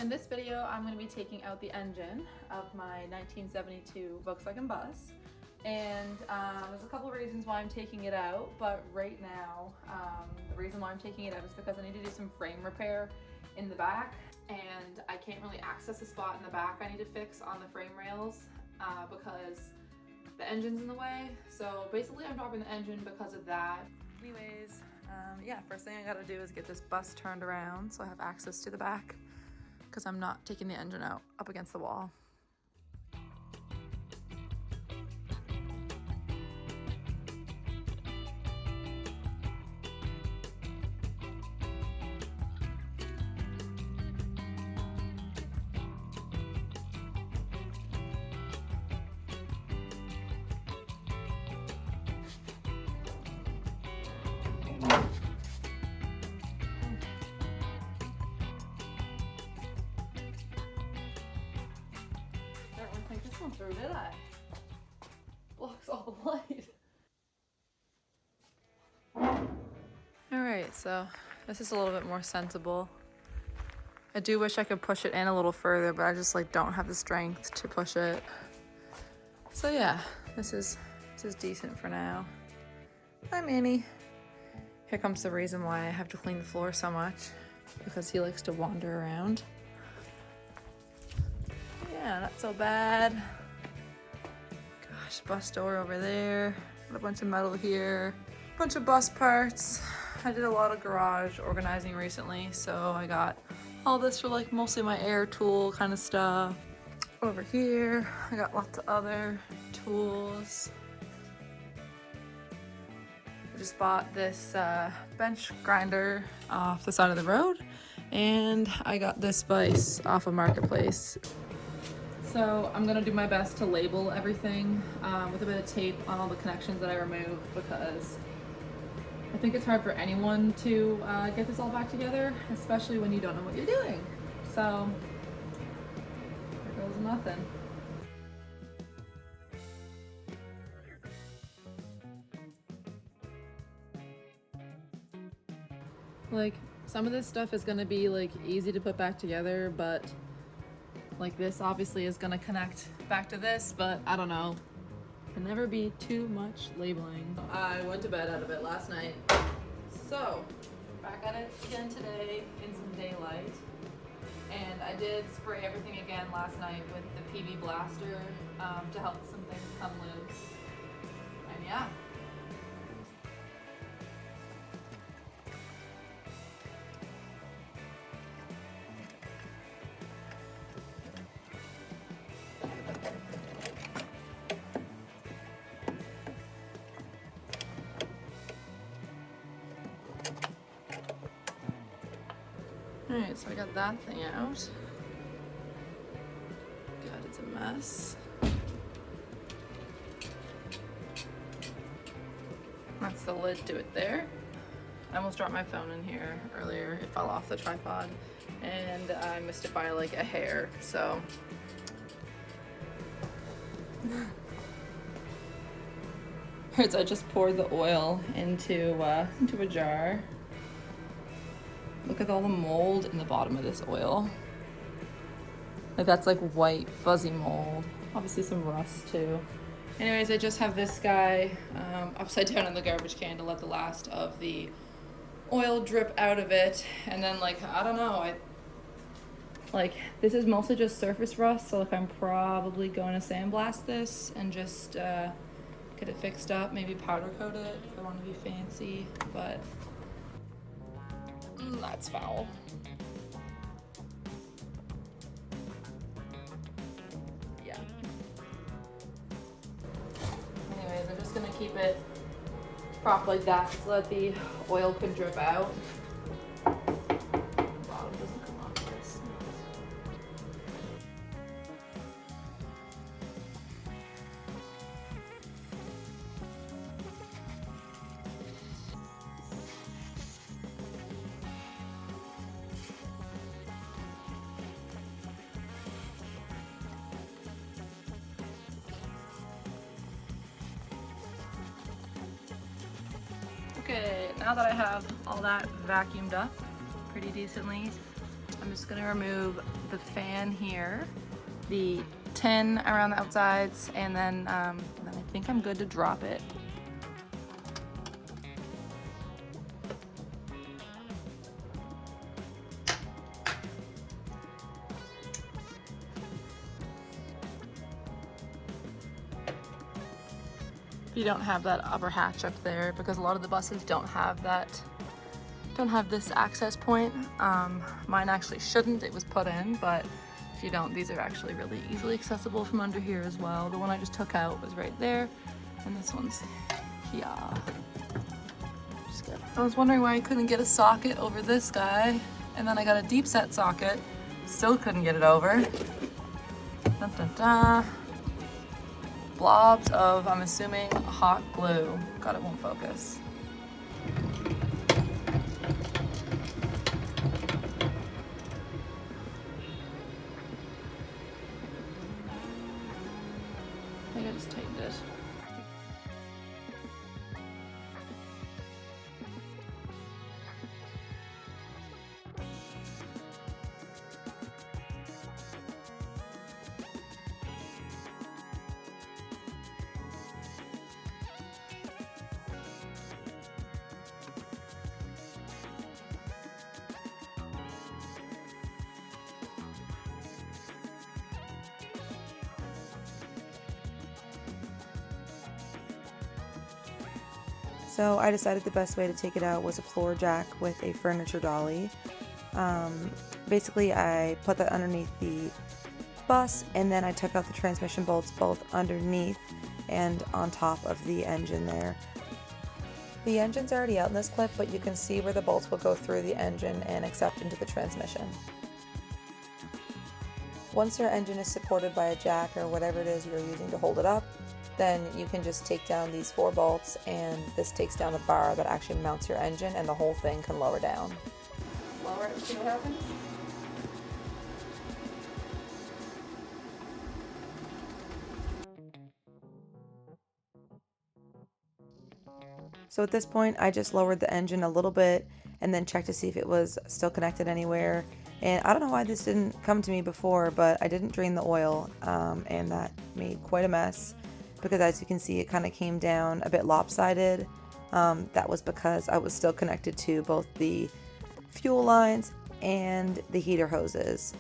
In this video, I'm going to be taking out the engine of my 1972 Volkswagen Bus. And there's a couple of reasons why I'm taking it out, but right now, the reason why I'm taking it out is because I need to do some frame repair in the back, and I can't really access a spot in the back I need to fix on the frame rails because the engine's in the way. So basically I'm dropping the engine because of that. Anyways, yeah, first thing I gotta do is get this bus turned around so I have access to the back, because I'm not taking the engine out up against the wall. This one through, did I? Blocks all the light. Alright, so this is a little bit more sensible. I do wish I could push it in a little further, but I just don't have the strength to push it. So yeah, this is decent for now. Hi Manny. Here comes the reason why I have to clean the floor so much, because he likes to wander around. Yeah, not so bad. Gosh, bus door over there. Got a bunch of metal here. Bunch of bus parts. I did a lot of garage organizing recently, so I got all this for mostly my air tool kind of stuff. Over here, I got lots of other tools. I just bought this bench grinder off the side of the road, and I got this vise off of Marketplace. So I'm gonna do my best to label everything with a bit of tape on all the connections that I removed, because I think it's hard for anyone to get this all back together, especially when you don't know what you're doing. So there goes nothing. Some of this stuff is gonna be easy to put back together, but this obviously is gonna connect back to this, but I don't know. Can never be too much labeling. I went to bed out of it last night, so back at it again today in some daylight. And I did spray everything again last night with the PB blaster to help some things come loose. And yeah. Alright, so I got that thing out. God, it's a mess. That's the lid to it there. I almost dropped my phone in here earlier. It fell off the tripod, and I missed it by a hair, so. Alright, so I just poured the oil into a jar. Look at all the mold in the bottom of this oil. That's white, fuzzy mold. Obviously some rust too. Anyways, I just have this guy upside down in the garbage can to let the last of the oil drip out of it. And then I don't know, this is mostly just surface rust, so I'm probably going to sandblast this and just get it fixed up, maybe powder coat it if I want to be fancy, but that's foul. Yeah. Anyways, I'm just gonna keep it propped like that so that the oil can drip out. The bottom doesn't come off this. Okay, now that I have all that vacuumed up pretty decently, I'm just gonna remove the fan here, the tin around the outsides, and then I think I'm good to drop it. You don't have that upper hatch up there because a lot of the buses don't have this access point. Mine actually shouldn't, it was put in, but if you don't, these are actually really easily accessible from under here as well. The one I just took out was right there, and this one's here. I was wondering why I couldn't get a socket over this guy, and then I got a deep set socket, still couldn't get it over. Dun, dun, dun. Blobs of, I'm assuming, hot glue. God, it won't focus. I think I just tightened it. So I decided the best way to take it out was a floor jack with a furniture dolly. Basically I put that underneath the bus, and then I took out the transmission bolts both underneath and on top of the engine there. The engine's already out in this clip, but you can see where the bolts will go through the engine and accept into the transmission. Once your engine is supported by a jack or whatever it is you're using to hold it up, then you can just take down these 4 bolts, and this takes down a bar that actually mounts your engine, and the whole thing can lower down. Lower it, see what happens? So at this point I just lowered the engine a little bit and then checked to see if it was still connected anywhere. And I don't know why this didn't come to me before, but I didn't drain the oil, and that made quite a mess. Because as you can see, it kind of came down a bit lopsided. That was because I was still connected to both the fuel lines and the heater hoses.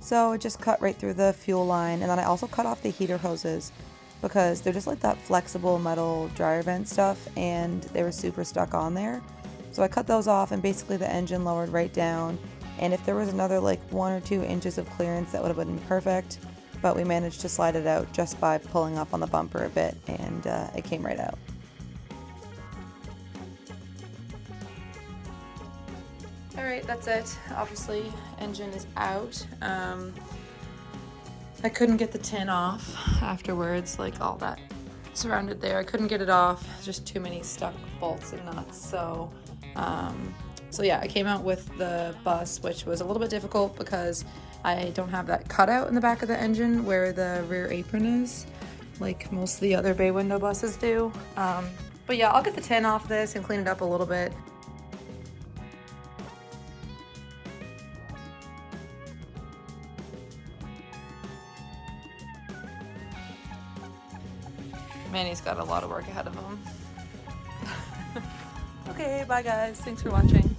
So I just cut right through the fuel line, and then I also cut off the heater hoses because they're just like that flexible metal dryer vent stuff, and they were super stuck on there. So I cut those off, and basically the engine lowered right down, and if there was another like 1 or 2 inches of clearance, that would have been perfect. But we managed to slide it out just by pulling up on the bumper a bit, and it came right out. Alright, that's it. Obviously, engine is out. I couldn't get the tin off afterwards, like all that surrounded there. I couldn't get it off, just too many stuck bolts and nuts. So yeah, I came out with the bus, which was a little bit difficult because I don't have that cutout in the back of the engine where the rear apron is, like most of the other bay window buses do. But yeah, I'll get the tin off this and clean it up a little bit. Manny's got a lot of work ahead of him. Okay, bye guys. Thanks for watching.